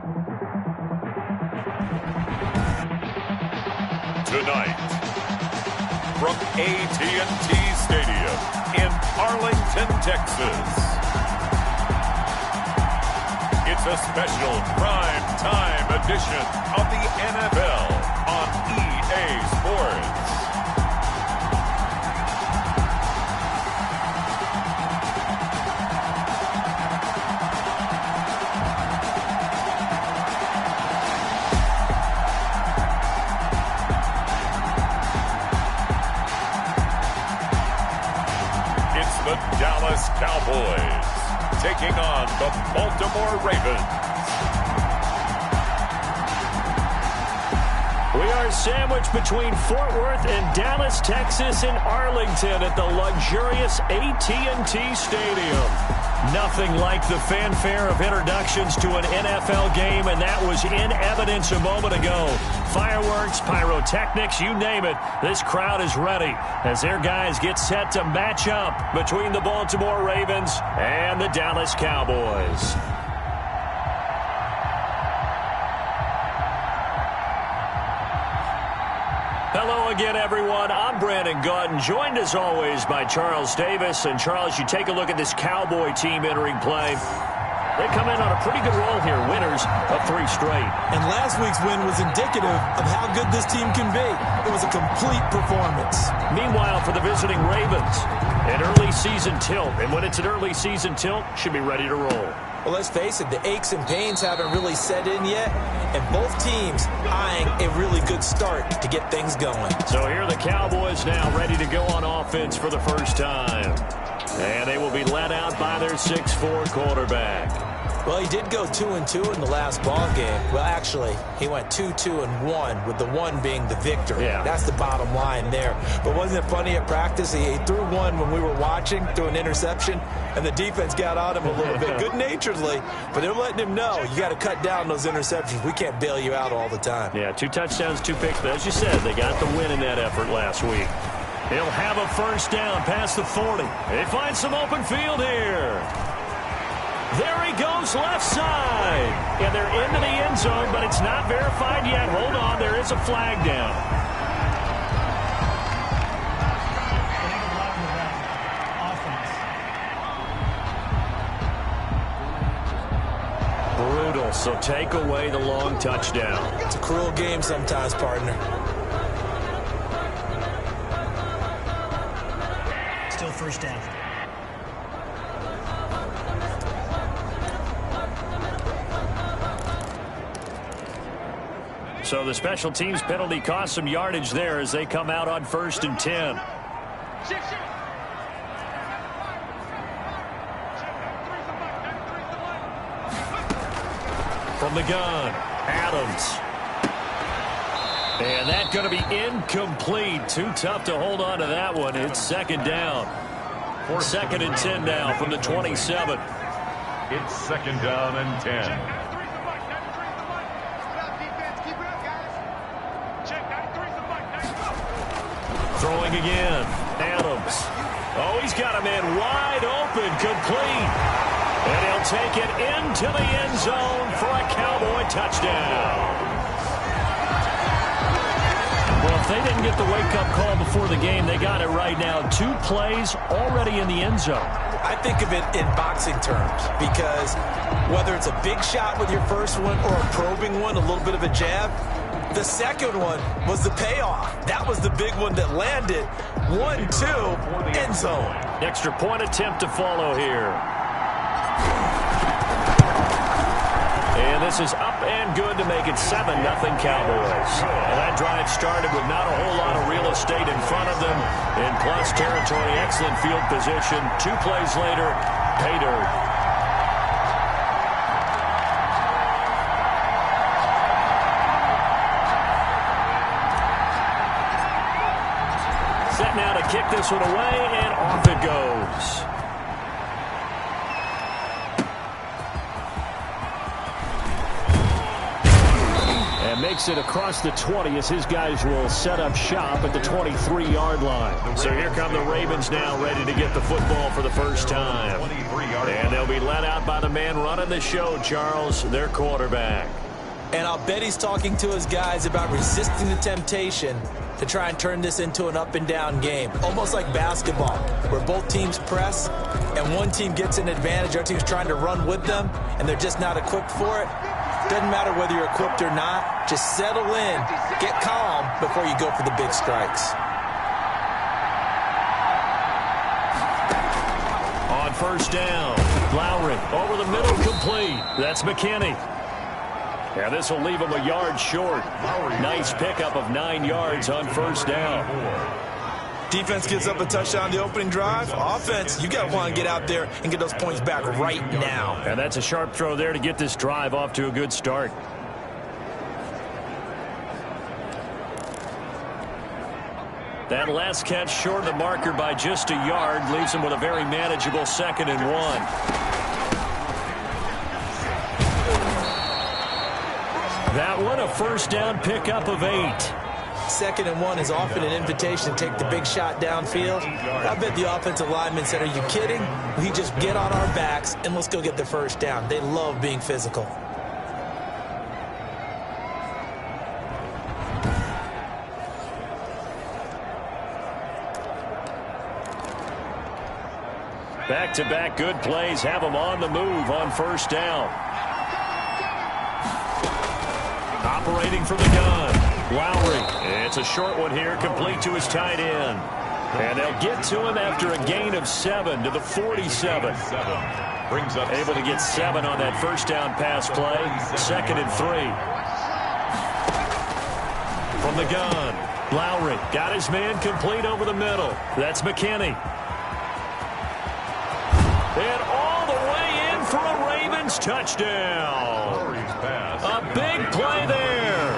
Tonight, from AT&T Stadium in Arlington, Texas, it's a special prime time edition of the NFL on EA Sports. The Dallas Cowboys taking on the Baltimore Ravens. We are sandwiched between Fort Worth and Dallas, Texas, and Arlington at the luxurious AT&T Stadium. Nothing like the fanfare of introductions to an NFL game, and that was in evidence a moment ago. Fireworks, pyrotechnics, you name it. This crowd is ready as their guys get set to match up between the Baltimore Ravens and the Dallas Cowboys. Hello again, everyone. I'm Brandon Gautin, joined as always by Charles Davis. And Charles, you take a look at this Cowboy team entering play. They come in on a pretty good roll here, winners of 3 straight. And last week's win was indicative of how good this team can be. It was a complete performance. Meanwhile, for the visiting Ravens, an early season tilt. And when it's an early season tilt, should be ready to roll. Well, let's face it, the aches and pains haven't really set in yet, and both teams eyeing a really good start to get things going. So here are the Cowboys now ready to go on offense for the first time. And they will be led out by their 6'4" quarterback. Well, he did go 2-2 in the last ball game. Well, actually, he went 2-2-1, with the 1 being the victory. Yeah. That's the bottom line there. But wasn't it funny at practice? He threw one when we were watching, threw an interception, and the defense got on him a little bit, good-naturedly. But they're letting him know, you got to cut down those interceptions. We can't bail you out all the time. Yeah, 2 touchdowns, 2 picks. But as you said, they got the win in that effort last week. He'll have a first down past the 40. They find some open field here. There he goes left side. And they're into the end zone, but it's not verified yet. Hold on, there is a flag down. Brutal, so take away the long touchdown. It's a cruel game sometimes, partner. Still first down. So the special teams penalty cost some yardage there as they come out on 1st and 10. From the gun, Adams. And that's going to be incomplete. Too tough to hold on to that one. It's 2nd down. 2nd and 10 now from the 27. It's 2nd down and 10. Throwing again. Adams. Oh, he's got a man wide open, complete. And he'll take it into the end zone for a Cowboy touchdown. Well, if they didn't get the wake-up call before the game, they got it right now. 2 plays already in the end zone. I think of it in boxing terms because whether it's a big shot with your first one or a probing one, a little bit of a jab, the second one was the payoff. That was the big one that landed. 1-2, end zone. Extra point attempt to follow here. And this is up and good to make it 7-0 Cowboys. And that drive started with not a whole lot of real estate in front of them. In plus territory, excellent field position. 2 plays later, pay dirt. Set now to kick this one away, and off it goes. takes it across the 20 as his guys will set up shop at the 23-yard line. So here come the Ravens now, ready to get the football for the first time. And they'll be led out by the man running the show, Charles, their quarterback. And I'll bet he's talking to his guys about resisting the temptation to try and turn this into an up-and-down game. Almost like basketball, where both teams press, and one team gets an advantage, our team's trying to run with them, and they're just not equipped for it. Doesn't matter whether you're equipped or not. Just settle in, get calm before you go for the big strikes. On first down, Lowry over the middle, complete. That's McKinney. Yeah, this will leave him a yard short. Nice pickup of 9 yards on first down. Defense gives up a touchdown the opening drive. Offense, you got to want to get out there and get those points back right now. And that's a sharp throw there to get this drive off to a good start. That last catch short of the marker by just a yard leaves him with a very manageable 2nd and 1. That one, a first down pickup of 8. 2nd and 1 is often an invitation to take the big shot downfield. I bet the offensive lineman said, are you kidding? We just get on our backs and let's go get the first down. They love being physical. Back-to-back good plays have them on the move on first down. Operating from the gun, Lowry. It's a short one here, complete to his tight end. And they'll get to him after a gain of 7 to the 47. Able to get 7 on that first down pass play. 2nd and 3. From the gun, Lowry got his man complete over the middle. That's McKinney. And all the way in for a Ravens touchdown. A big play there.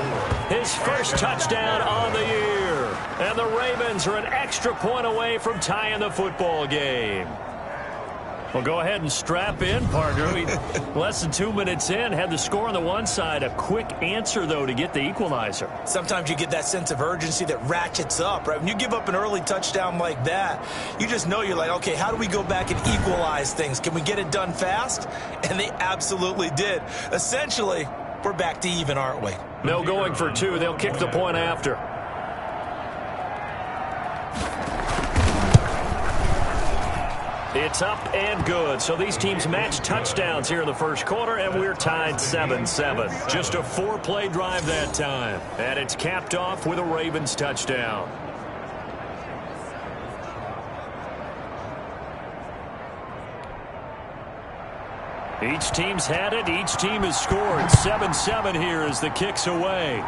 His first touchdown on the year. And the Ravens are an extra point away from tying the football game. Well, go ahead and strap in, partner. Less than 2 minutes in, had the score on the one side. A quick answer, though, to get the equalizer. Sometimes you get that sense of urgency that ratchets up, right? When you give up an early touchdown like that, you just know you're like, okay, how do we go back and equalize things? Can we get it done fast? And they absolutely did. Essentially, we're back to even, aren't we? No going for 2. They'll kick the point after. It's up and good. So these teams match touchdowns here in the first quarter, and we're tied 7-7. Just a 4-play drive that time. And it's capped off with a Ravens touchdown. Each team's had it. Each team has scored. 7-7 here as the kick's away.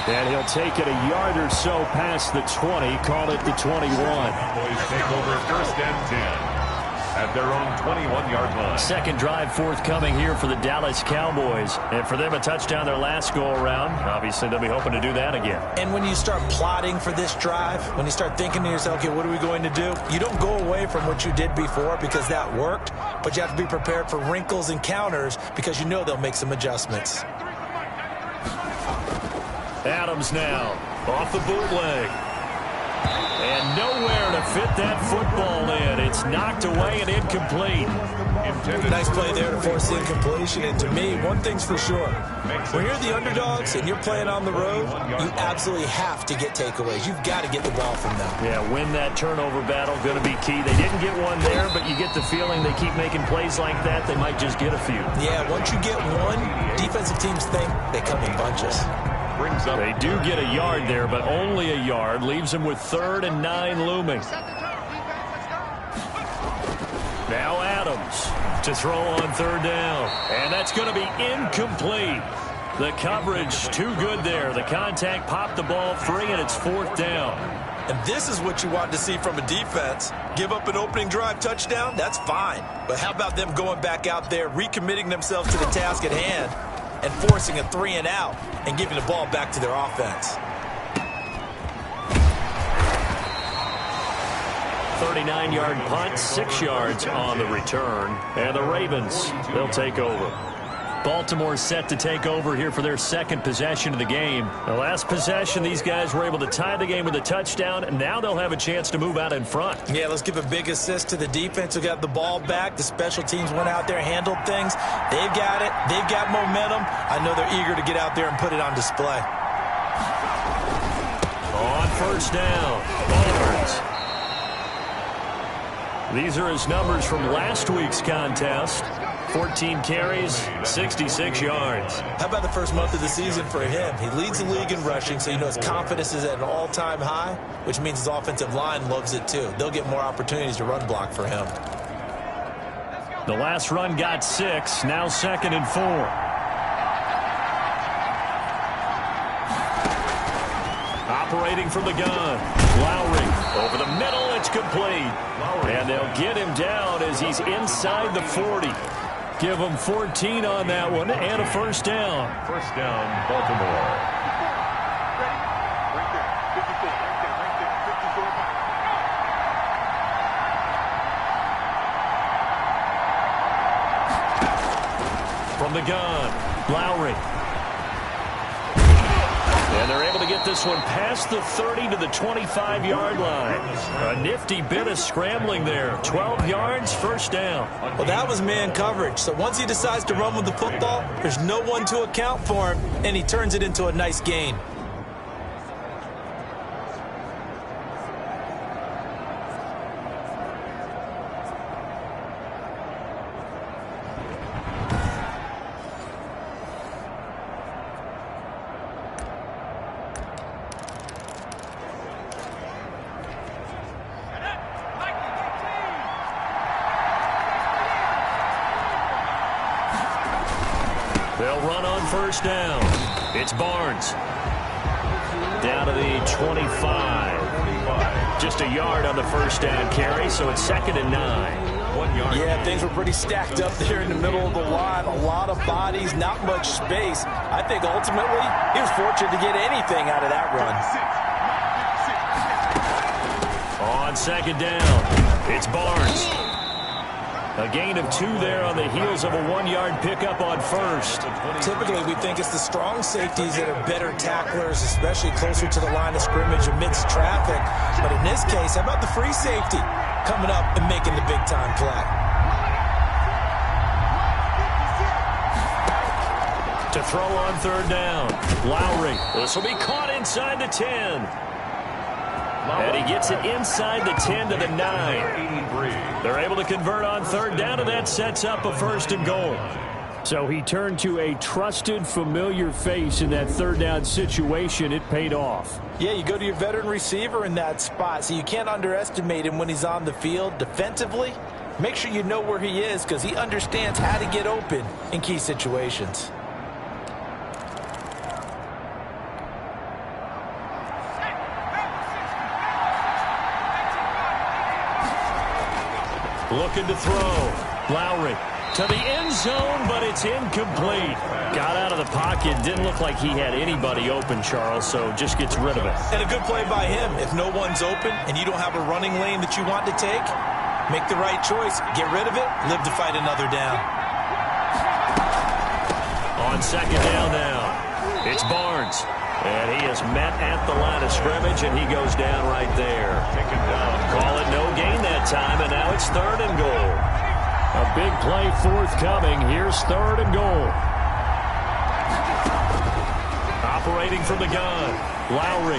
And he'll take it a yard or so past the 20. Call it the 21. Cowboys take over 1st and 10 at their own 21-yard line. Second drive forthcoming here for the Dallas Cowboys. And for them, a touchdown their last go-around. Obviously, they'll be hoping to do that again. And when you start plotting for this drive, when you start thinking to yourself, okay, what are we going to do? You don't go away from what you did before because that worked, but you have to be prepared for wrinkles and counters because you know they'll make some adjustments. Adams now off the bootleg. And nowhere to fit that football in. It's knocked away and incomplete. Nice play there to force the incompletion. And to me, one thing's for sure. When you're the underdogs and you're playing on the road, you absolutely have to get takeaways. You've got to get the ball from them. Yeah, win that turnover battle, going to be key. They didn't get one there, but you get the feeling they keep making plays like that, they might just get a few. Yeah, once you get one, defensive teams think they come in bunches. They do get a yard there, but only a yard. Leaves them with 3rd and 9 looming. Now Adams to throw on 3rd down. And that's going to be incomplete. The coverage too good there. The contact popped the ball free, and it's 4th down. And this is what you want to see from a defense. Give up an opening drive touchdown, that's fine. But how about them going back out there, recommitting themselves to the task at hand, and forcing a 3-and-out and giving the ball back to their offense. 39-yard punt, 6 yards on the return. And the Ravens, they'll take over. Baltimore set to take over here for their second possession of the game. The last possession, these guys were able to tie the game with a touchdown, and now they'll have a chance to move out in front. Yeah, let's give a big assist to the defense who got the ball back. The special teams went out there, handled things. They've got it. They've got momentum. I know they're eager to get out there and put it on display. On first down, Barnes. These are his numbers from last week's contest. 14 carries, 66 yards. How about the first month of the season for him? He leads the league in rushing, so you know his confidence is at an all-time high, which means his offensive line loves it too. They'll get more opportunities to run block for him. The last run got 6, now 2nd and 4. Operating from the gun, Lowry over the middle, it's complete. And they'll get him down as he's inside the 40. Give him 14 on that one and a first down. First down, Baltimore. From the gun, Lowry. And they're able to get this one past the 30 to the 25-yard line. A nifty bit of scrambling there. 12 yards, first down. Well, that was man coverage. So once he decides to run with the football, there's no one to account for him, and he turns it into a nice gain. They'll run on first down. It's Barnes. Down to the 25. Just a yard on the first down carry, so it's 2nd and 9. 1 yard. Yeah, things were pretty stacked up there in the middle of the line. A lot of bodies, not much space. I think ultimately he was fortunate to get anything out of that run. On 2nd down, it's Barnes. A gain of 2 there on the heels of a 1-yard pickup on first. Typically, we think it's the strong safeties that are better tacklers, especially closer to the line of scrimmage amidst traffic. But in this case, how about the free safety coming up and making the big-time play? To throw on 3rd down, Lowry. This will be caught inside the 10. And he gets it inside the 10 to the 9. They're able to convert on 3rd down, and that sets up a 1st and goal. So he turned to a trusted, familiar face in that 3rd down situation. It paid off. Yeah, you go to your veteran receiver in that spot, so you can't underestimate him when he's on the field. Defensively, make sure you know where he is because he understands how to get open in key situations. Looking to throw. Lowry to the end zone, but it's incomplete. Got out of the pocket. Didn't look like he had anybody open, Charles, so just gets rid of it. And a good play by him. If no one's open and you don't have a running lane that you want to take, make the right choice. Get rid of it. Live to fight another down. On 2nd down now, it's Barnes. And he is met at the line of scrimmage, and he goes down right there. Taken down. Call it no gain that time, and now it's 3rd and goal. A big play forthcoming. Here's 3rd and goal. Operating from the gun, Lowry.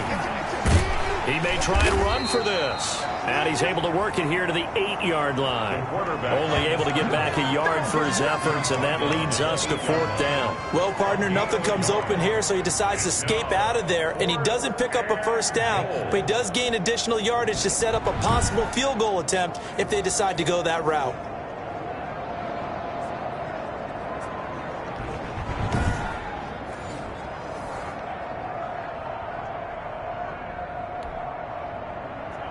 He may try and run for this. And he's able to work it here to the 8-yard line. Only able to get back a yard for his efforts, and that leads us to 4th down. Well, partner, nothing comes open here, so he decides to escape out of there, and he doesn't pick up a 1st down, but he does gain additional yardage to set up a possible field goal attempt if they decide to go that route.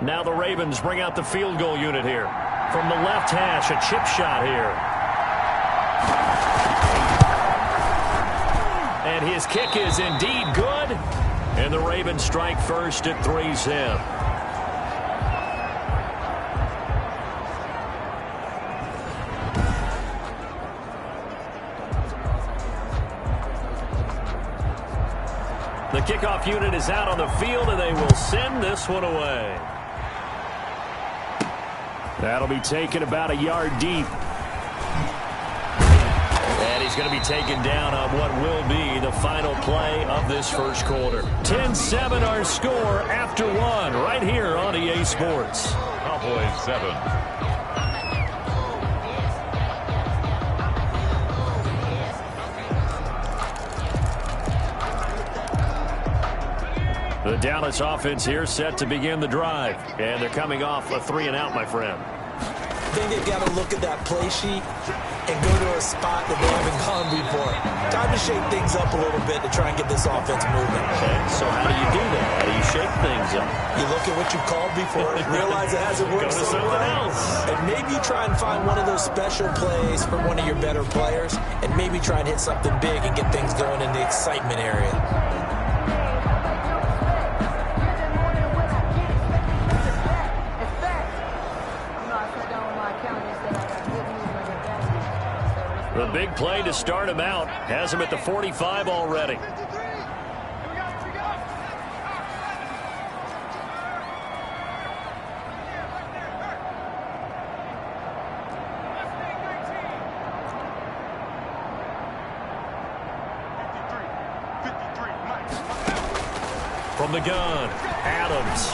Now the Ravens bring out the field goal unit here. From the left hash, a chip shot here. And his kick is indeed good. And the Ravens strike first at 3-zip. The kickoff unit is out on the field, and they will send this one away. That'll be taken about a yard deep. And he's going to be taken down on what will be the final play of this first quarter. 10-7 our score after one right here on EA Sports. Cowboys 7. The Dallas offense here set to begin the drive. And they're coming off a 3-and-out, my friend. I think they've got to look at that play sheet and go to a spot that they haven't gone before. Time to shake things up a little bit to try and get this offense moving. Okay, so how do you do that? How do you shake things up? You look at what you've called before, realize it hasn't worked Go to so something well, else. and maybe you try and find one of those special plays for one of your better players, and maybe try and hit something big and get things going in the excitement area. The big play to start him out has him at the 45 already. From the gun, Adams.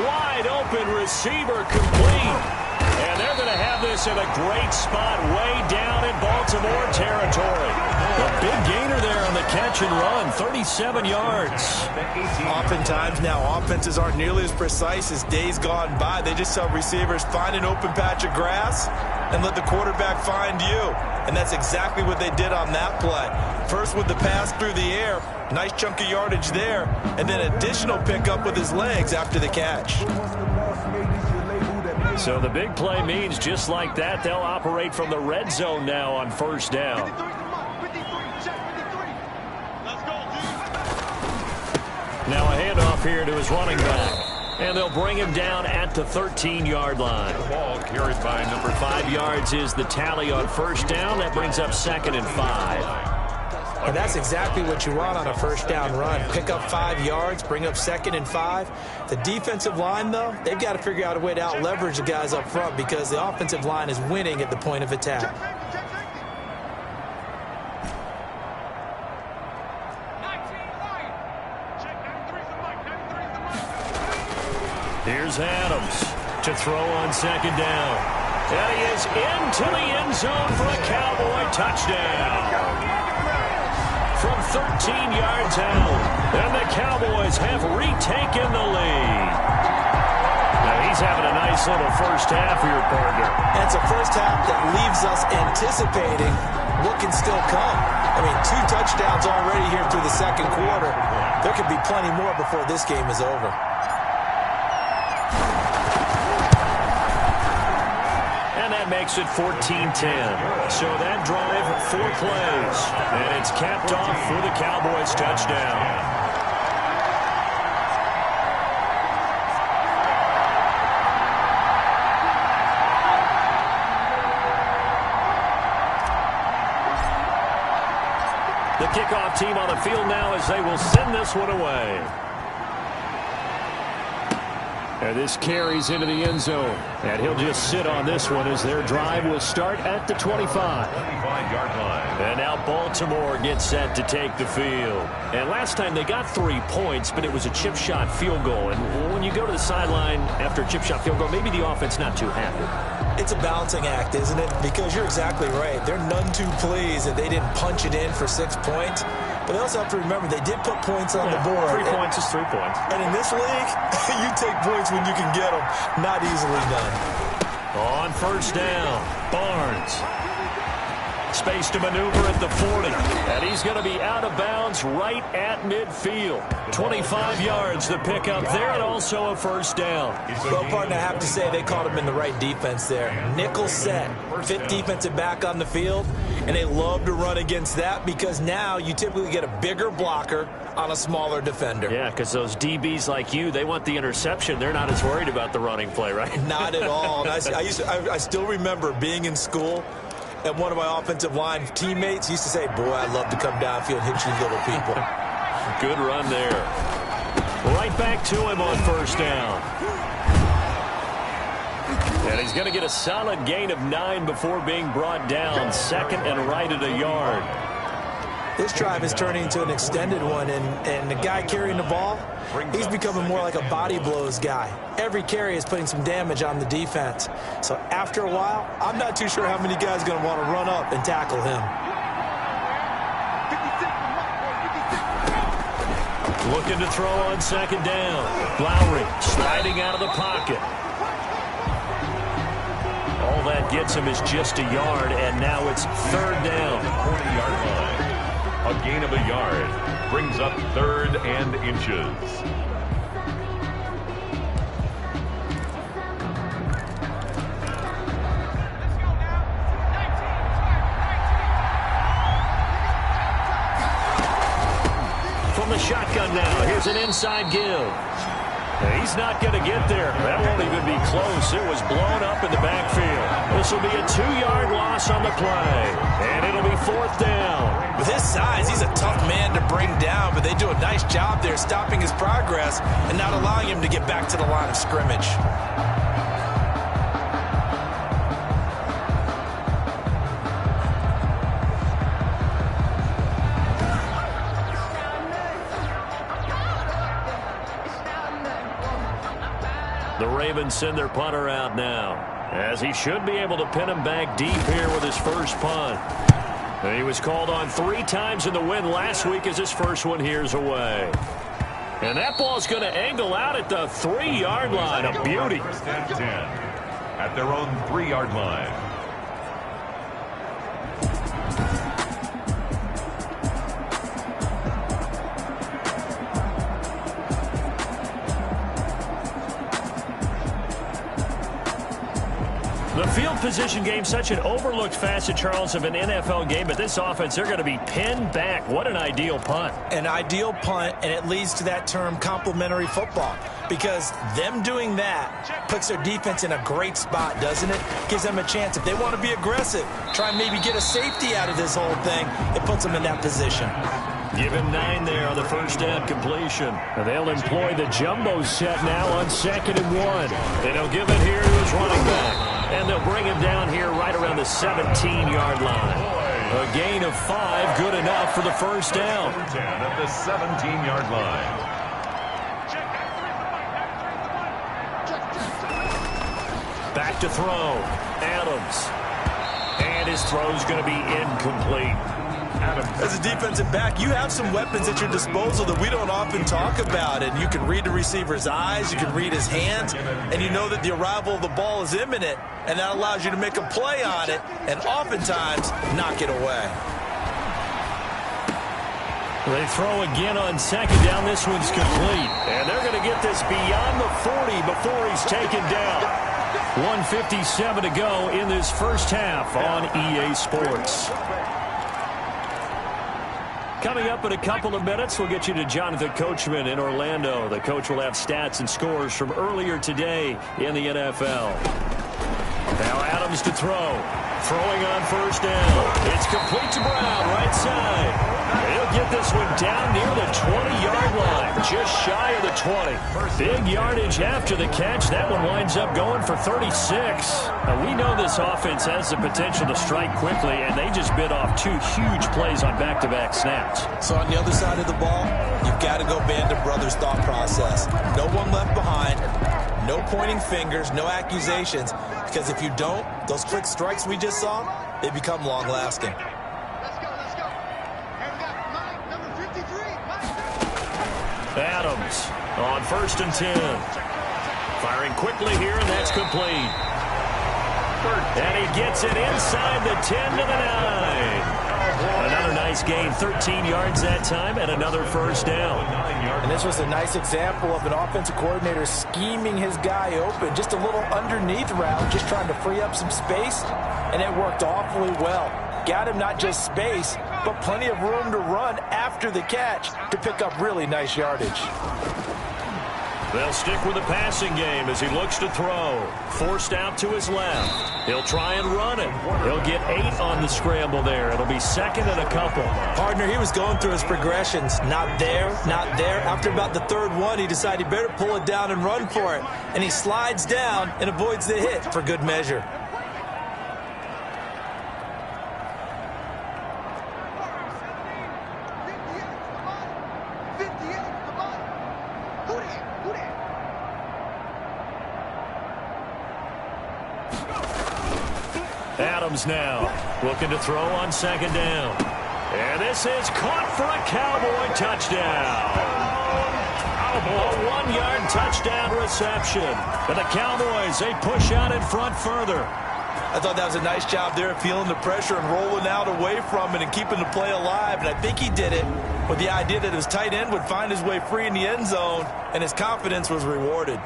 Wide open receiver complete. And they're going to have this in a great spot way down in Baltimore territory. A big gainer there on the catch and run, 37 yards. Oftentimes now offenses aren't nearly as precise as days gone by. They just tell receivers, find an open patch of grass and let the quarterback find you. And that's exactly what they did on that play. First with the pass through the air, nice chunk of yardage there, and then additional pickup with his legs after the catch. So the big play means just like that, they'll operate from the red zone now on first down. Now a handoff here to his running back. And they'll bring him down at the 13-yard line. The ball carried by number 5 yards is the tally on first down. That brings up 2nd and 5. And that's exactly what you want on a first down run. Pick up 5 yards, bring up 2nd and 5. The defensive line, though, they've got to figure out a way to out-leverage the guys up front because the offensive line is winning at the point of attack. Here's Adams to throw on 2nd down. And he is into the end zone for a Cowboy touchdown. From 13 yards out, and the Cowboys have retaken the lead. Now he's having a nice little first half here, partner. And it's a first half that leaves us anticipating what can still come. I mean, 2 touchdowns already here through the second quarter. There could be plenty more before this game is over. And that makes it 14-10. So that drive, 4 plays. And it's capped off for the Cowboys touchdown. The kickoff team on the field now as they will send this one away. And this carries into the end zone. And he'll just sit on this one as their drive will start at the 25. 25-yard line. And now Baltimore gets set to take the field. And last time they got 3 points, but it was a chip shot field goal. And when you go to the sideline after a chip shot field goal, maybe the offense not too happy. It's a balancing act, isn't it? Because you're exactly right. They're none too pleased that they didn't punch it in for 6 points. But they also have to remember they did put points on the board. 3 points is 3 points. And in this league, you take points when you can get them. Not easily done. On first down, Barnes. Space to maneuver at the 40. And he's going to be out of bounds right at midfield. 25 yards to pick up there and also a first down. Well, partner, I have to say they caught him in the right defense there. Nickel set, 5th defensive back on the field. And they love to run against that because now you typically get a bigger blocker on a smaller defender. Yeah, because those DBs like you, they want the interception. They're not as worried about the running play, right? Not at all. And I still remember being in school, and one of my offensive line teammates used to say, boy, I'd love to come downfield and hit you little people. Good run there. Right back to him on first down. And he's going to get a solid gain of 9 before being brought down. Second and right at a yard. This drive is turning into an extended one, and the guy carrying the ball, he's becoming more like a body blows guy. Every carry is putting some damage on the defense. So after a while, I'm not too sure how many guys are going to want to run up and tackle him. Looking to throw on second down. Lowry sliding out of the pocket. All that gets him is just a yard, and now it's third down. 40-yard line. A gain of a yard brings up third and inches. From the shotgun now, here's an inside give. He's not going to get there. That won't even be close. It was blown up in the backfield. This will be a 2-yard loss on the play. And it'll be fourth down. With his size, he's a tough man to bring down, but they do a nice job there stopping his progress and not allowing him to get back to the line of scrimmage. The Ravens send their punter out now, as he should be able to pin him back deep here with his first punt. And he was called on 3 times in the win last week as his first one here's away. And that ball's going to angle out at the 3-yard line. A beauty. First and 10 at their own 3-yard line. The field position game, such an overlooked facet, Charles, of an NFL game, but this offense, they're going to be pinned back. What an ideal punt. An ideal punt, and it leads to that term complementary football, because them doing that puts their defense in a great spot, doesn't it? Gives them a chance. If they want to be aggressive, try and maybe get a safety out of this whole thing, it puts them in that position. Give him 9 there on the first down completion. And they'll employ the jumbo set now on second and 1. And they'll give it here to his running back. And they'll bring him down here right around the 17-yard line. A gain of 5, good enough for the first down. 10 at the 17-yard line. Back to throw. Adams. And his throw's going to be incomplete. As a defensive back, you have some weapons at your disposal that we don't often talk about. And you can read the receiver's eyes, you can read his hands, and you know that the arrival of the ball is imminent. And that allows you to make a play on it and oftentimes knock it away. They throw again on second down. This one's complete. And they're going to get this beyond the 40 before he's taken down. 1:57 to go in this first half on EA Sports. Coming up in a couple of minutes, we'll get you to Jonathan Coachman in Orlando. The coach will have stats and scores from earlier today in the NFL. Now Adams to throw. Throwing on first down. It's complete to Brown, right side. He'll get this one down near the 20-yard line, just shy of the 20. Big yardage after the catch. That one winds up going for 36. Now, we know this offense has the potential to strike quickly, and they just bit off 2 huge plays on back-to-back snaps. So on the other side of the ball, you've got to go Band of Brothers thought process. No one left behind, no pointing fingers, no accusations, because if you don't, those quick strikes we just saw, they become long-lasting. Adams on first and 10. Firing quickly here, and that's complete. And he gets it inside the 10 to the 9. Another nice gain, 13 yards that time, and another first down. And this was a nice example of an offensive coordinator scheming his guy open. Just a little underneath route, just trying to free up some space, and it worked awfully well. Got him not just space, but plenty of room to run after the catch to pick up really nice yardage. They'll stick with the passing game as he looks to throw. Forced out to his left. He'll try and run it. He'll get 8 on the scramble there. It'll be second and a couple. Partner, he was going through his progressions. Not there, not there. After about the third one, he decided he better pull it down and run for it. And he slides down and avoids the hit for good measure. Adams now looking to throw on second down. And this is caught for a Cowboy touchdown. A 1-yard touchdown reception. And the Cowboys, they push out in front further. I thought that was a nice job there, feeling the pressure and rolling out away from it and keeping the play alive. And I think he did it with the idea that his tight end would find his way free in the end zone, and his confidence was rewarded.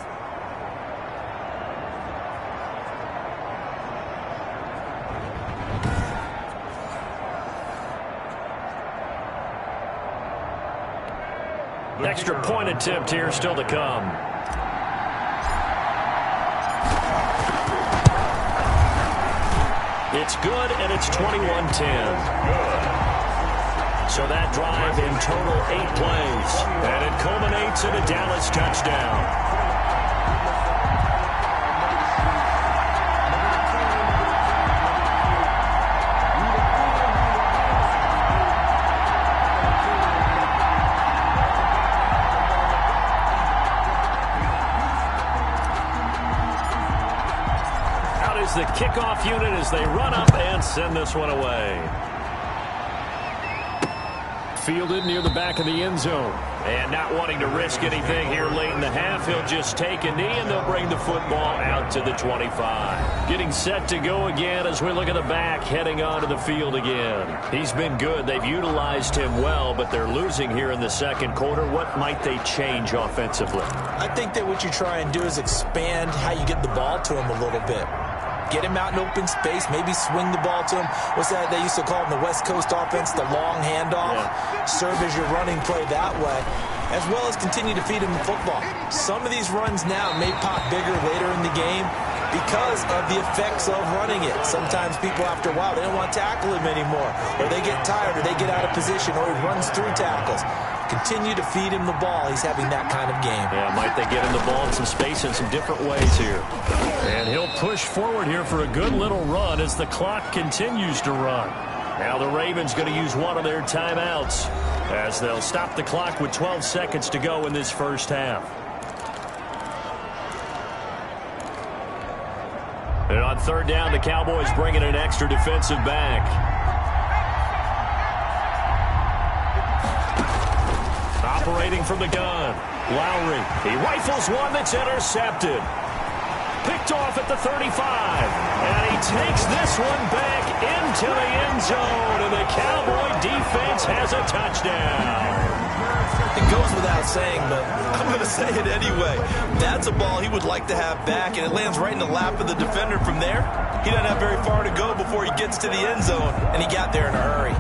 Extra point attempt here still to come. It's good, and it's 21-10. So that drive in total 8 plays. And it culminates in a Dallas touchdown. The kickoff unit as they run up and send this one away. Fielded near the back of the end zone. And not wanting to risk anything here late in the half, he'll just take a knee and they'll bring the football out to the 25. Getting set to go again as we look at the back heading onto the field again. He's been good. They've utilized him well, but they're losing here in the second quarter. What might they change offensively? I think that what you try and do is expand how you get the ball to him a little bit. Get him out in open space, maybe swing the ball to him. What's that they used to call in the West Coast offense, the long handoff? Yeah. Serve as your running play that way, as well as continue to feed him the football. Some of these runs now may pop bigger later in the game because of the effects of running it. Sometimes people, after a while, they don't want to tackle him anymore, or they get tired, or they get out of position, or he runs through tackles. Continue to feed him the ball. He's having that kind of game. Yeah, might they get him the ball in some space in some different ways here. And he'll push forward here for a good little run as the clock continues to run. Now the Ravens going to use one of their timeouts as they'll stop the clock with 12 seconds to go in this first half. And on third down, the Cowboys bringing an extra defensive back. Operating from the gun, Lowry. He rifles one that's intercepted. Picked off at the 35. And he takes this one back into the end zone. And the Cowboy defense has a touchdown. It goes without saying, but I'm going to say it anyway. That's a ball he would like to have back, and it lands right in the lap of the defender from there. He doesn't have very far to go before he gets to the end zone, and he got there in a hurry.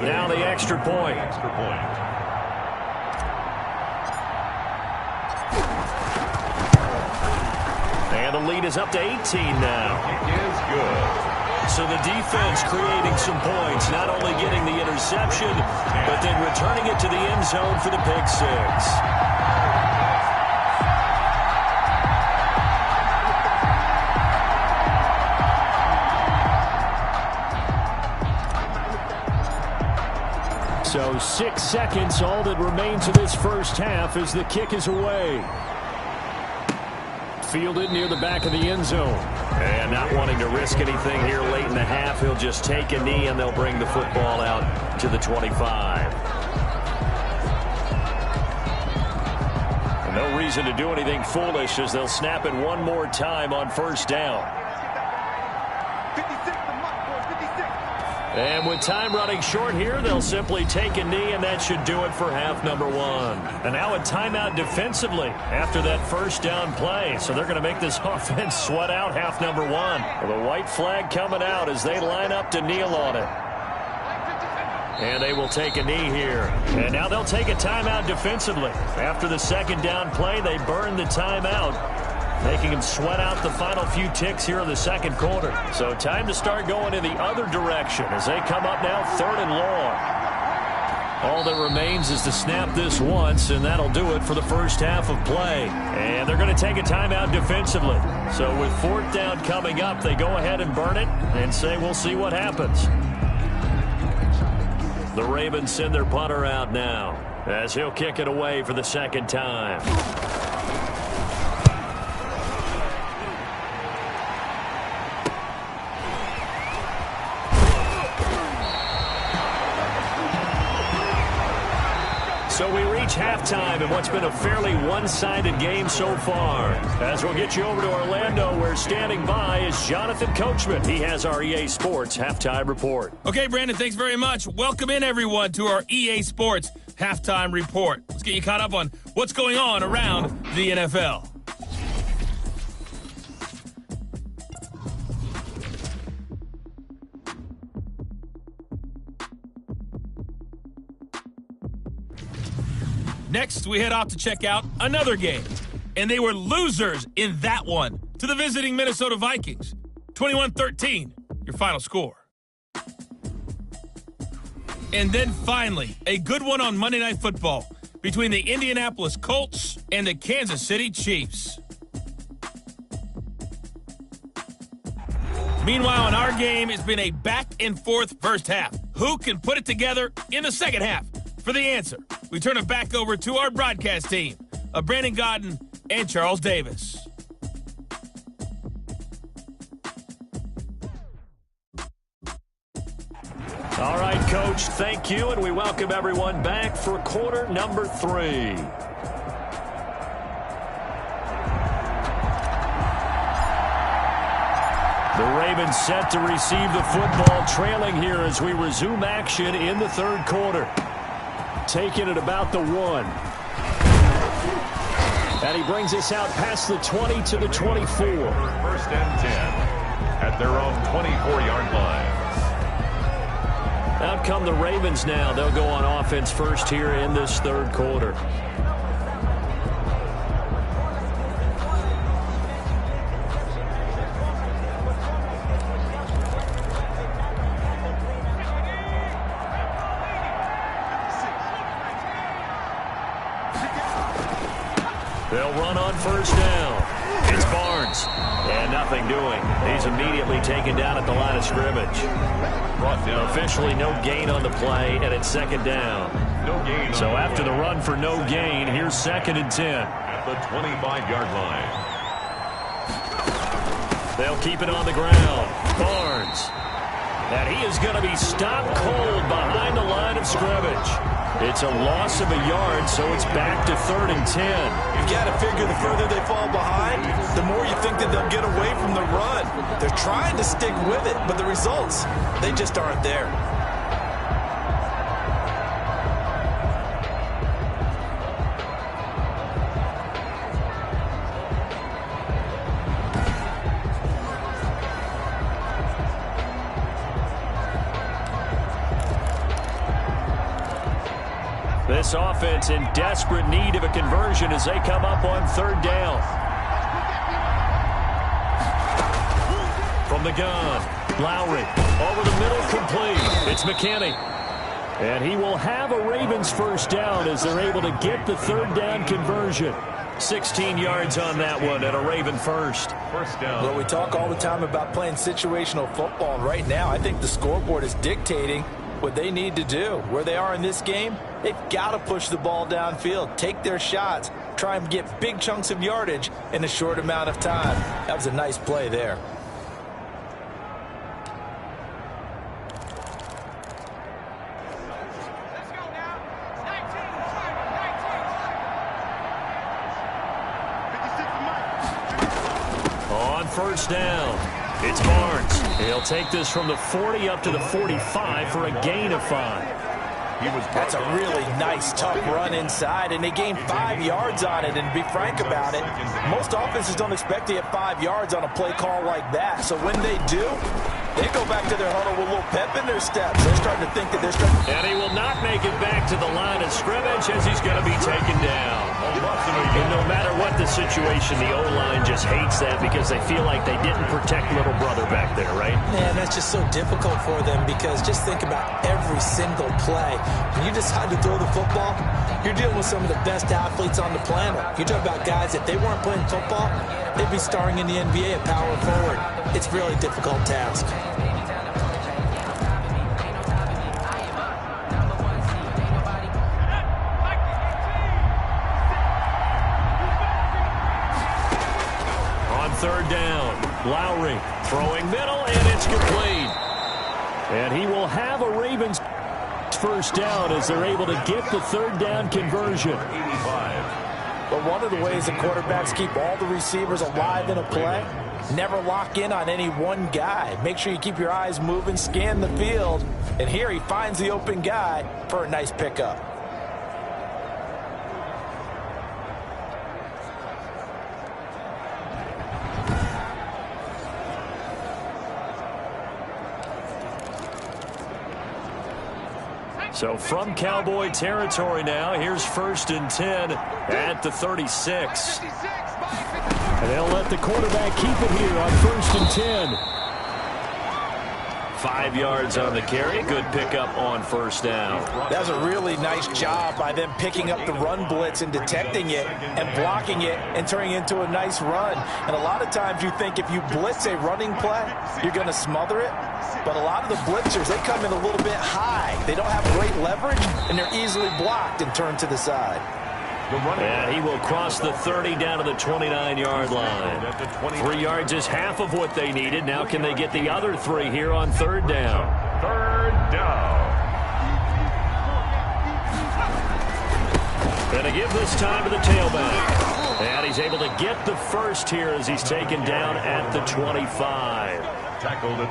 Now the extra point. And the lead is up to 18 now. It is good. So the defense creating some points, not only getting the interception, but then returning it to the end zone for the pick six. So 6 seconds, all that remains of this first half as the kick is away. Fielded near the back of the end zone. And not wanting to risk anything here late in the half, he'll just take a knee and they'll bring the football out to the 25. And no reason to do anything foolish as they'll snap it one more time on first down. And with time running short here, they'll simply take a knee, and that should do it for half number one. And now a timeout defensively after that first down play. So they're going to make this offense sweat out half number one. Well, the white flag coming out as they line up to kneel on it. And they will take a knee here. And now they'll take a timeout defensively. After the second down play, they burn the timeout, making them sweat out the final few ticks here in the second quarter. So time to start going in the other direction as they come up now 3rd and long. All that remains is to snap this once, and that'll do it for the first half of play. And they're going to take a timeout defensively. So with 4th down coming up, they go ahead and burn it and say we'll see what happens. The Ravens send their punter out now as he'll kick it away for the second time. So we reach halftime in what's been a fairly one-sided game so far. As we'll get you over to Orlando, where standing by is Jonathan Coachman. He has our EA Sports Halftime Report. Okay, Brandon, thanks very much. Welcome in, everyone, to our EA Sports Halftime Report. Let's get you caught up on what's going on around the NFL. Next, we head off to check out another game. And they were losers in that one to the visiting Minnesota Vikings. 21-13, your final score. And then finally, a good one on Monday Night Football between the Indianapolis Colts and the Kansas City Chiefs. Meanwhile, in our game, it's been a back-and-forth first half. Who can put it together in the second half? For the answer, we turn it back over to our broadcast team of Brandon Godden and Charles Davis. All right, Coach, thank you, and we welcome everyone back for quarter number 3. The Ravens set to receive the football, trailing here as we resume action in the third quarter. Taking it about the 1. And he brings us out past the 20 to the 24. 1st and 10 at their own 24-yard line. Out come the Ravens now. They'll go on offense first here in this third quarter. They'll run on first down. It's Barnes. And nothing doing. He's immediately taken down at the line of scrimmage. Brought down. Officially no gain on the play, and it's second down. No gain. So after the run for no gain, here's 2nd and 10. At the 25-yard line. They'll keep it on the ground. Barnes. And he is going to be stopped cold behind the line of scrimmage. It's a loss of a yard, so it's back to 3rd and 10. You got to figure the further they fall behind, the more you think that they'll get away from the run. They're trying to stick with it, but the results, they just aren't there. This offense in desperate need of a conversion as they come up on 3rd down. From the gun, Lowry over the middle, complete. It's McKinney. And he will have a Ravens first down as they're able to get the 3rd down conversion. 16 yards on that one and a Raven first. First down. Well, we talk all the time about playing situational football. And right now, I think the scoreboard is dictating what they need to do. Where they are in this game, they've got to push the ball downfield, take their shots, try and get big chunks of yardage in a short amount of time. That was a nice play there. On first down, it's Barnes. He'll take this from the 40 up to the 45 for a gain of 5. That's a really nice, tough run inside, and they gained 5 yards on it. And to be frank about it, most offenses don't expect to get 5 yards on a play call like that. So when they do, they go back to their huddle with a little pep in their steps. They're starting to think that they're starting. And he will not make it back to the line of scrimmage as he's going to be taken down. And no matter what the situation, the O-line just hates that because they feel like they didn't protect little brother back there, right? Man, that's just so difficult for them because just think about every single play. When you decide to throw the football, you're dealing with some of the best athletes on the planet. You're talking about guys, if they weren't playing football, they'd be starring in the NBA at power forward. It's a really difficult task. On third down, Lowry throwing middle, and it's complete. And he will have a Ravens first down as they're able to get the third down conversion. But one of the ways that quarterbacks keep all the receivers alive in a play, never lock in on any one guy. Make sure you keep your eyes moving, scan the field, and here he finds the open guy for a nice pickup. So from Cowboy territory now, here's 1st and 10 at the 36. And they'll let the quarterback keep it here on 1st and 10. 5 yards on the carry. Good pickup on first down. That was a really nice job by them picking up the run blitz and detecting it and blocking it and turning it into a nice run. And a lot of times you think if you blitz a running play, you're going to smother it. But a lot of the blitzers, they come in a little bit high. They don't have great leverage, and they're easily blocked and turned to the side. And he will cross the 30 down to the 29-yard line. 3 yards is half of what they needed. Now can they get the other 3 here on third down? Third down. And to give this time to the tailback. And he's able to get the first here as he's taken down at the 25.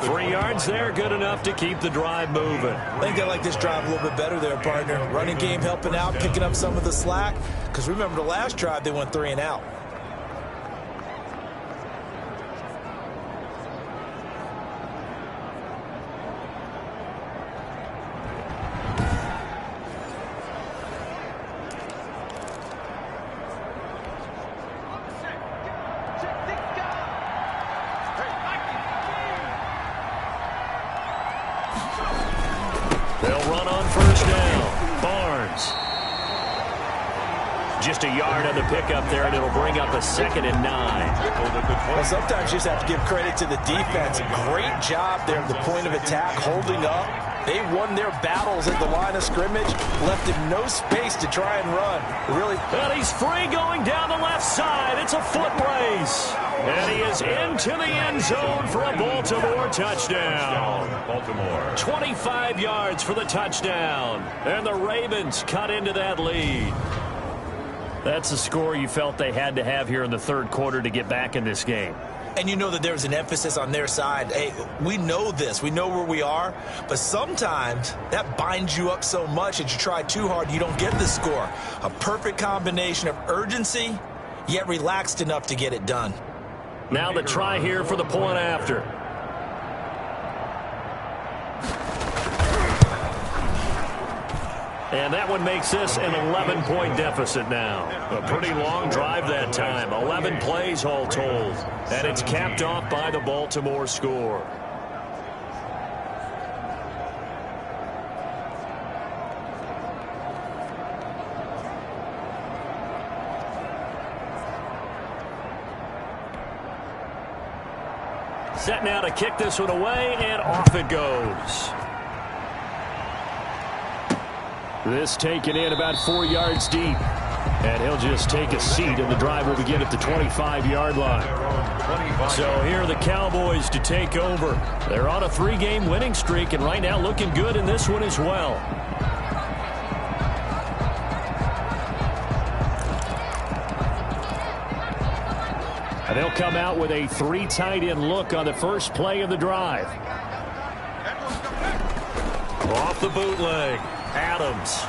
3 yards there, good enough to keep the drive moving. I think they like this drive a little bit better there, partner. Running game helping out, picking up some of the slack. Because remember the last drive, they went 3 and out. Just a yard on the pickup there, and it'll bring up a 2nd and 9. Well, sometimes you just have to give credit to the defense. Great job there at the point of attack, holding up. They won their battles at the line of scrimmage, left him no space to try and run. Really. And he's free going down the left side. It's a foot race. And he is into the end zone for a Baltimore touchdown. 25 yards for the touchdown. And the Ravens cut into that lead. That's the score you felt they had to have here in the third quarter to get back in this game. And you know that there's an emphasis on their side. Hey, we know this. We know where we are. But sometimes that binds you up so much that you try too hard, you don't get the score. A perfect combination of urgency, yet relaxed enough to get it done. Now the try here for the point after. And that one makes this an 11-point deficit now. A pretty long drive that time. 11 plays all told. And it's capped off by the Baltimore score. Set now to kick this one away, and off it goes. This taken in about 4 yards deep. And he'll just take a seat, and the drive will begin at the 25-yard line. So here are the Cowboys to take over. They're on a 3-game winning streak, and right now looking good in this one as well. And they'll come out with a 3 tight end look on the first play of the drive. Off the bootleg, Adams.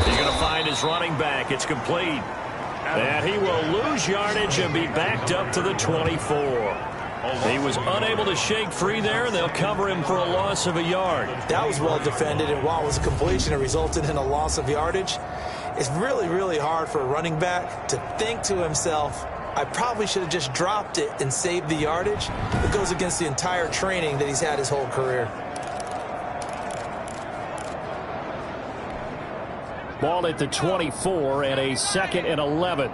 He's going to find his running back. It's complete. And he will lose yardage and be backed up to the 24. He was unable to shake free there, and they'll cover him for a loss of a yard. That was well defended, and while it was a completion, it resulted in a loss of yardage. It's really, really hard for a running back to think to himself, I probably should have just dropped it and saved the yardage. It goes against the entire training that he's had his whole career. Ball at the 24 and a 2nd and 11.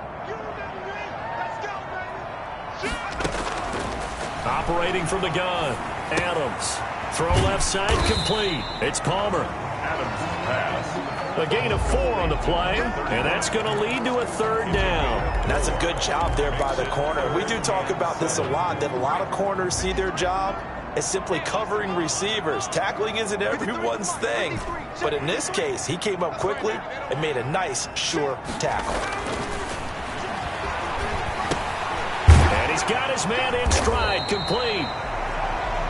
Operating from the gun, Adams. Throw left side, complete. It's Palmer. Adams pass. A gain of 4 on the play, and that's going to lead to a 3rd down. That's a good job there by the corner. We do talk about this a lot, that a lot of corners see their job as simply covering receivers. Tackling isn't everyone's thing. But in this case, he came up quickly and made a nice, sure tackle. And he's got his man in stride, complete.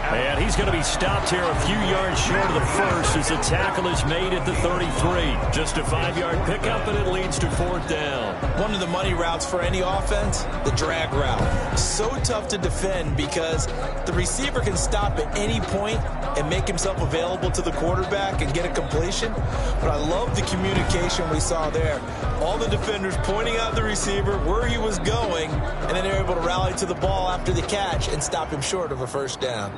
And he's going to be stopped here a few yards short of the first as the tackle is made at the 33. Just a 5-yard pickup, and it leads to 4th down. One of the money routes for any offense, the drag route. So tough to defend because the receiver can stop at any point and make himself available to the quarterback and get a completion. But I love the communication we saw there. All the defenders pointing out the receiver where he was going, and then they're able to rally to the ball after the catch and stop him short of a 1st down.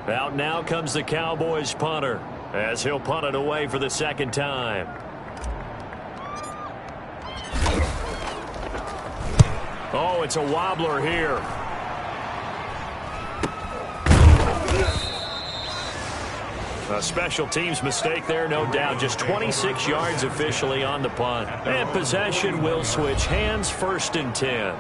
Out now comes the Cowboys punter as he'll punt it away for the 2nd time. Oh, it's a wobbler here. A special teams mistake there, no doubt. Just 26 yards officially on the punt. And possession will switch hands, 1st and 10.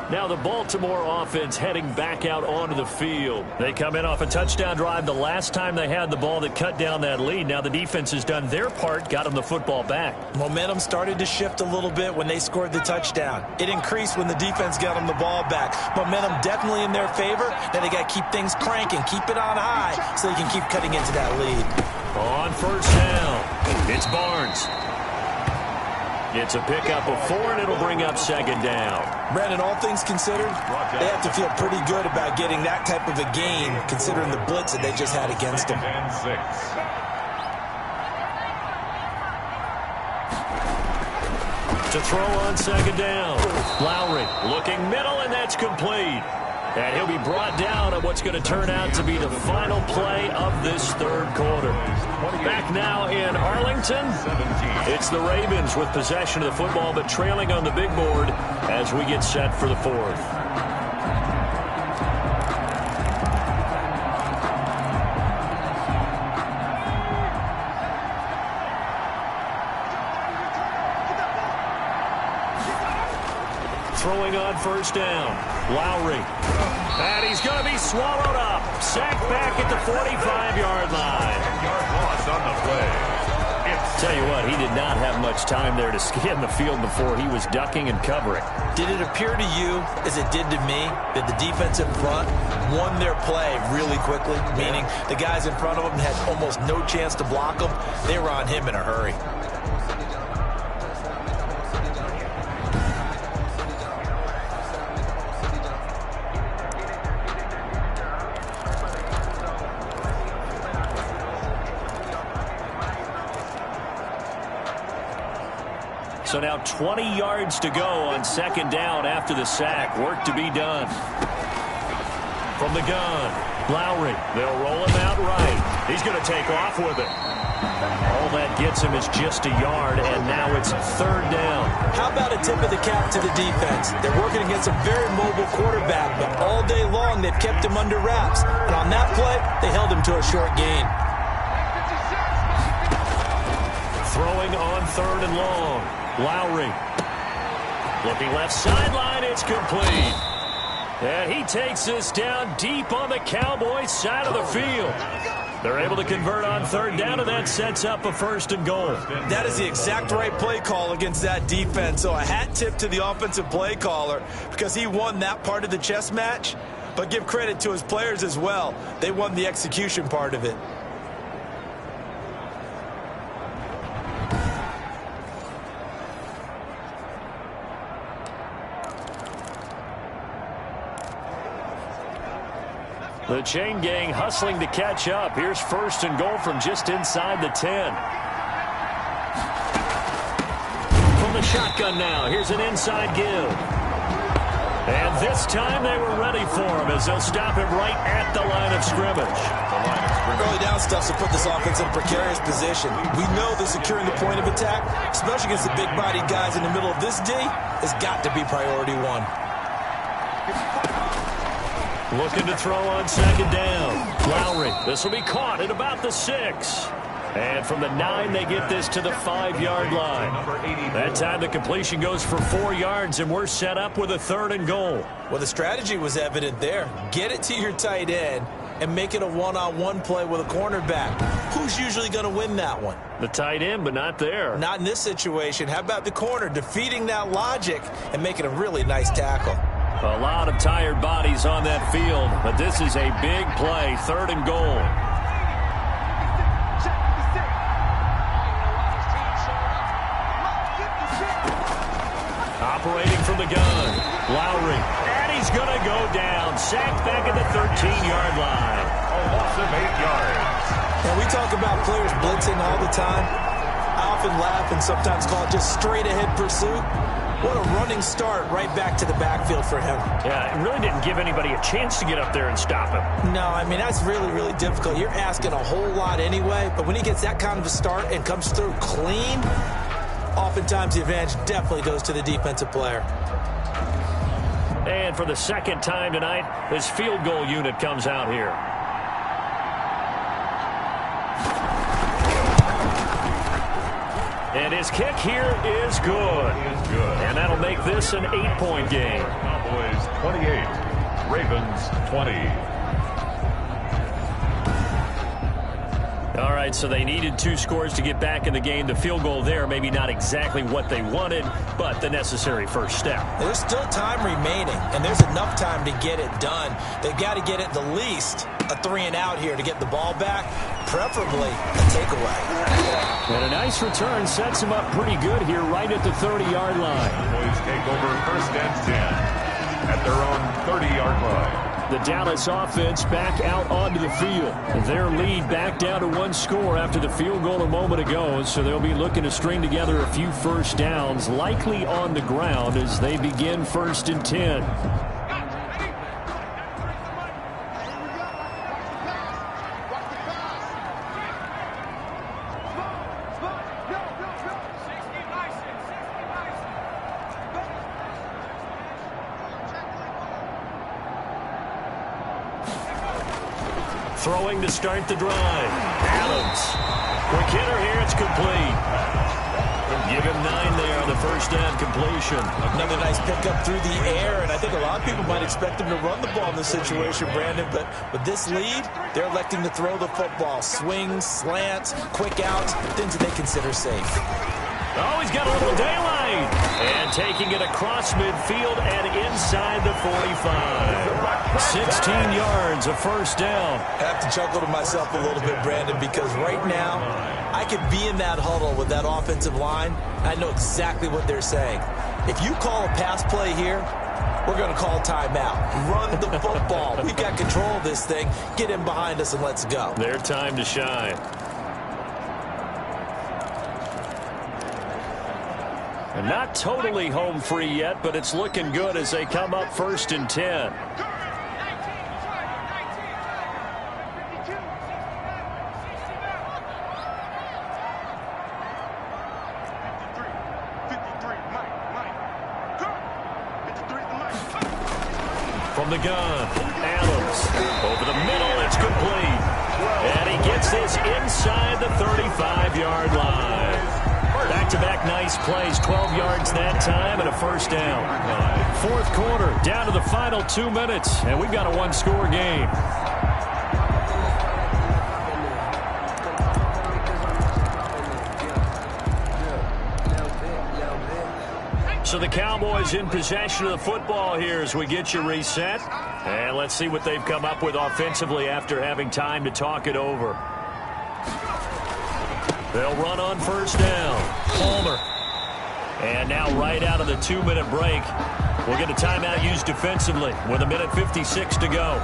Now the Baltimore offense heading back out onto the field. They come in off a touchdown drive the last time they had the ball that cut down that lead. Now the defense has done their part, got them the football back. Momentum started to shift a little bit when they scored the touchdown. It increased when the defense got them the ball back. Momentum definitely in their favor. Now they got to keep things cranking, keep it on high so they can keep cutting into that lead. On 1st down, it's Barnes. It's a pickup of 4, and it'll bring up 2nd down. Brandon, all things considered, they have to feel pretty good about getting that type of a gain, considering the blitz that they just had against them. To throw on 2nd down. Lowry looking middle, and that's complete. And he'll be brought down at what's going to turn out to be the final play of this 3rd quarter. Back now in Arlington, it's the Ravens with possession of the football, but trailing on the big board as we get set for the 4th. Throwing on 1st down, Lowry. And he's going to be swallowed up. Sacked back at the 45-yard line. Loss on the play. Tell you what, he did not have much time there to scan the field before he was ducking and covering. Did it appear to you, as it did to me, that the defensive front won their play really quickly? Meaning the guys in front of them had almost no chance to block them. They were on him in a hurry. So now 20 yards to go on 2nd down after the sack. Work to be done. From the gun, Lowry. They'll roll him out right. He's going to take off with it. All that gets him is just a yard, and now it's 3rd down. How about a tip of the cap to the defense? They're working against a very mobile quarterback, but all day long they've kept him under wraps. And on that play, they held him to a short gain. Throwing on 3rd and long. Lowry. Looking left sideline, it's complete. And he takes this down deep on the Cowboys side of the field. They're able to convert on third down, and that sets up a 1st and goal. That is the exact right play call against that defense. So a hat tip to the offensive play caller because he won that part of the chess match. But give credit to his players as well. They won the execution part of it. The chain gang hustling to catch up. Here's 1st and goal from just inside the 10. From the shotgun now, here's an inside give. And this time they were ready for him as they'll stop him right at the line of scrimmage. Early down stuff to put this offense in a precarious position. We know that securing the point of attack, especially against the big-bodied guys in the middle of this D, has got to be priority one. Looking to throw on 2nd down. Lowry, this will be caught at about the 6. And from the 9, they get this to the 5-yard line. That time the completion goes for 4 yards, and we're set up with a 3rd and goal. Well, the strategy was evident there. Get it to your tight end and make it a one-on-one play with a cornerback. Who's usually going to win that one? The tight end, but not there. Not in this situation. How about the corner defeating that logic and making a really nice tackle? A lot of tired bodies on that field, but this is a big play, 3rd and goal. Operating from the gun, Lowry, and he's going to go down. Sacked back at the 13-yard line. A loss of 8 yards. And we talk about players blitzing all the time. I often laugh and sometimes call it just straight-ahead pursuit. What a running start right back to the backfield for him. Yeah, it really didn't give anybody a chance to get up there and stop him. No, I mean, that's really, really difficult. You're asking a whole lot anyway, but when he gets that kind of a start and comes through clean, oftentimes the advantage definitely goes to the defensive player. And for the 2nd time tonight, this field goal unit comes out here. And his kick here is good. And that'll make this an 8-point game. Cowboys 28, Ravens 20. All right, so they needed 2 scores to get back in the game. The field goal there, maybe not exactly what they wanted, but the necessary first step. There's still time remaining, and there's enough time to get it done. They've got to get at the least a 3-and-out here to get the ball back, preferably a takeaway. And a nice return sets them up pretty good here right at the 30-yard line. Cowboys take over 1st and 10 at their own 30-yard line. The Dallas offense back out onto the field. Their lead back down to 1 score after the field goal a moment ago, so they'll be looking to string together a few first downs, likely on the ground as they begin 1st and 10. Throwing to start the drive. Adams. Quick hitter here. It's complete. Give him 9 there on the first down completion. Another nice pickup through the air, and I think a lot of people might expect him to run the ball in this situation, Brandon, but with this lead, they're electing to throw the football. Swings, slants, quick outs, things that they consider safe. Oh, he's got a little daylight. And taking it across midfield and inside the 45. 16 yards, a first down. I have to chuckle to myself a little bit, Brandon, because right now I could be in that huddle with that offensive line. I know exactly what they're saying. If you call a pass play here, we're going to call timeout. Run the football. We've got control of this thing. Get in behind us and let's go. Their time to shine. And not totally home free yet, but it's looking good as they come up 1st and 10. From the gun, Adams. Over the middle, it's complete. And he gets this inside the 35-yard line. Back-to-back nice plays, 12 yards that time and a first down. 4th quarter, down to the final 2 minutes, and we've got a 1-score game. So the Cowboys in possession of the football here as we get you reset. And let's see what they've come up with offensively after having time to talk it over. They'll run on first down. Palmer. And now right out of the 2-minute break, we'll get a timeout used defensively with 1:56 to go.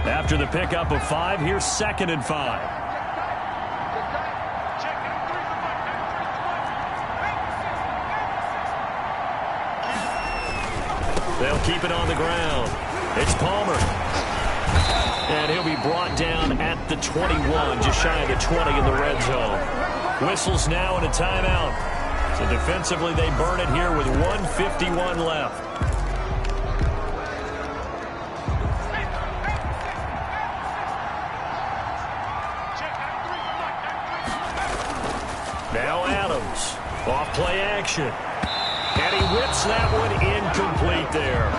After the pickup of 5, here's 2nd and 5. They'll keep it on the ground. It's Palmer. And he'll be brought down at the 21, just shy of the 20 in the red zone. Whistles now and a timeout. So defensively, they burn it here with 1:51 left. Now Adams, off play action. And he whips that one incomplete there.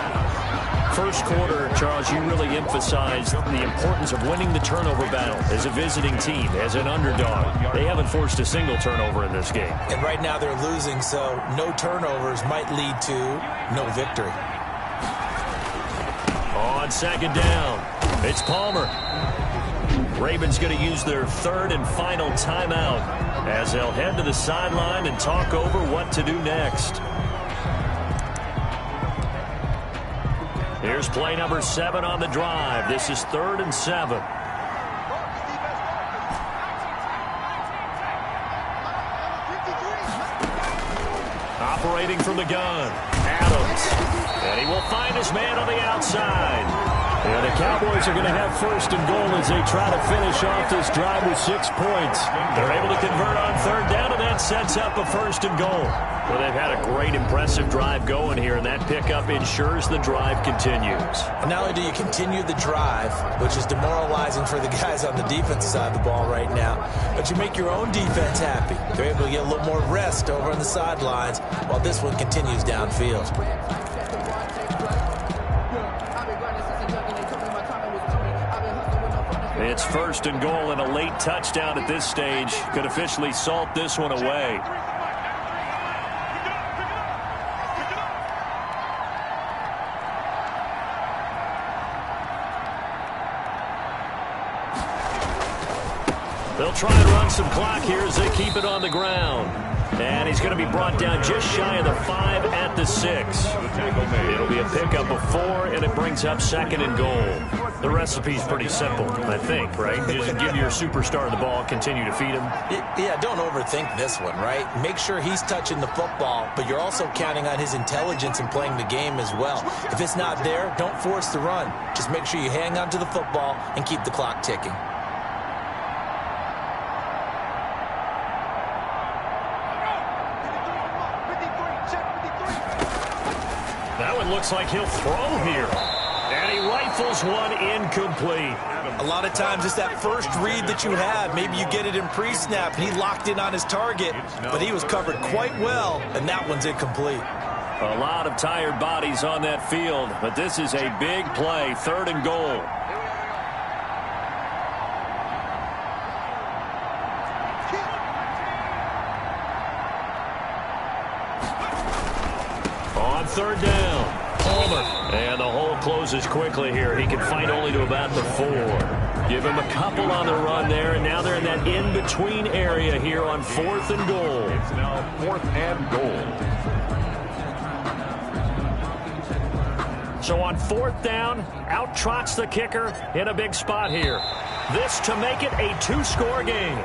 First quarter, Charles, you really emphasized the importance of winning the turnover battle as a visiting team, as an underdog. They haven't forced a single turnover in this game. And right now they're losing, so no turnovers might lead to no victory. On 2nd down, it's Palmer. Ravens going to use their 3rd and final timeout as they'll head to the sideline and talk over what to do next. Here's play number 7 on the drive. This is 3rd and 7. Operating from the gun, Adams. And he will find his man on the outside. And the Cowboys are going to have 1st and goal as they try to finish off this drive with 6 points. They're able to convert on 3rd down, and that sets up a 1st and goal. Well, they've had a great, impressive drive going here, and that pickup ensures the drive continues. And not only do you continue the drive, which is demoralizing for the guys on the defensive side of the ball right now, but you make your own defense happy. They're able to get a little more rest over on the sidelines while this one continues downfield. It's 1st and goal, and a late touchdown at this stage could officially salt this one away. They'll try and run some clock here as they keep it on the ground. And he's going to be brought down just shy of the 5 at the 6. It'll be a pickup of 4, and it brings up 2nd and goal. The recipe's pretty simple, I think, right? Just give your superstar the ball, continue to feed him. Yeah, don't overthink this one, right? Make sure he's touching the football, but you're also counting on his intelligence in playing the game as well. If it's not there, don't force the run. Just make sure you hang on to the football and keep the clock ticking. Looks like he'll throw here. And he rifles one incomplete. A lot of times it's that first read that you have. Maybe you get it in pre-snap, and he locked in on his target, but he was covered quite well, and that one's incomplete. A lot of tired bodies on that field, but this is a big play, 3rd and goal. On 3rd down, Palmer. And the hole closes quickly here. He can fight only to about the 4. Give him a couple on the run there, and now they're in that in-between area here on 4th and goal. It's now 4th and goal. So on 4th down, out trots the kicker in a big spot here. This to make it a 2-score game.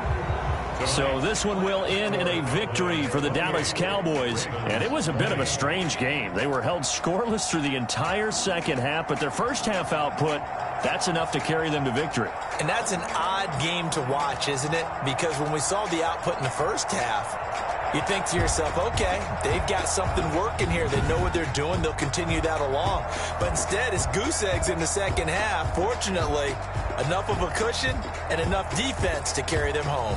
So this one will end in a victory for the Dallas Cowboys. And it was a bit of a strange game. They were held scoreless through the entire second half, but their first half output, that's enough to carry them to victory. And that's an odd game to watch, isn't it? Because when we saw the output in the first half, you think to yourself, okay, they've got something working here. They know what they're doing. They'll continue that along. But instead, it's goose eggs in the second half. Fortunately, enough of a cushion and enough defense to carry them home.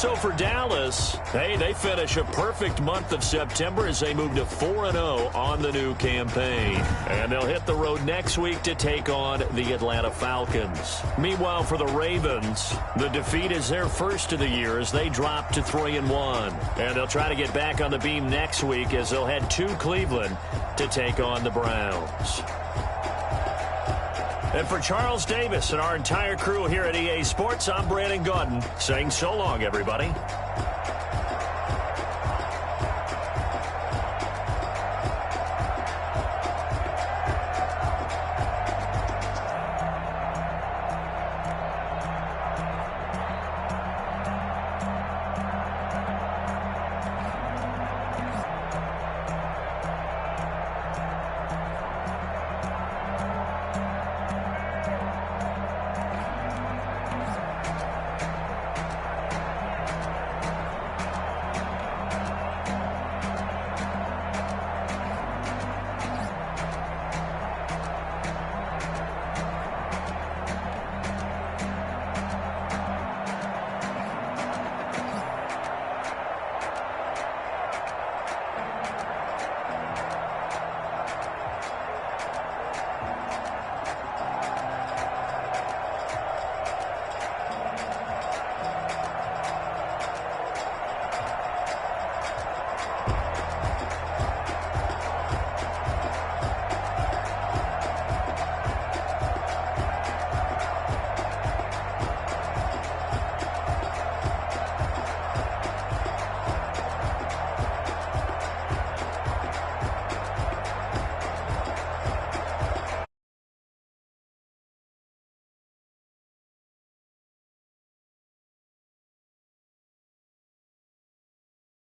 So for Dallas, hey, they finish a perfect month of September as they move to 4-0 on the new campaign. And they'll hit the road next week to take on the Atlanta Falcons. Meanwhile, for the Ravens, the defeat is their first of the year as they drop to 3-1. And they'll try to get back on the beam next week as they'll head to Cleveland to take on the Browns. And for Charles Davis and our entire crew here at EA Sports, I'm Brandon Gaudin saying so long, everybody.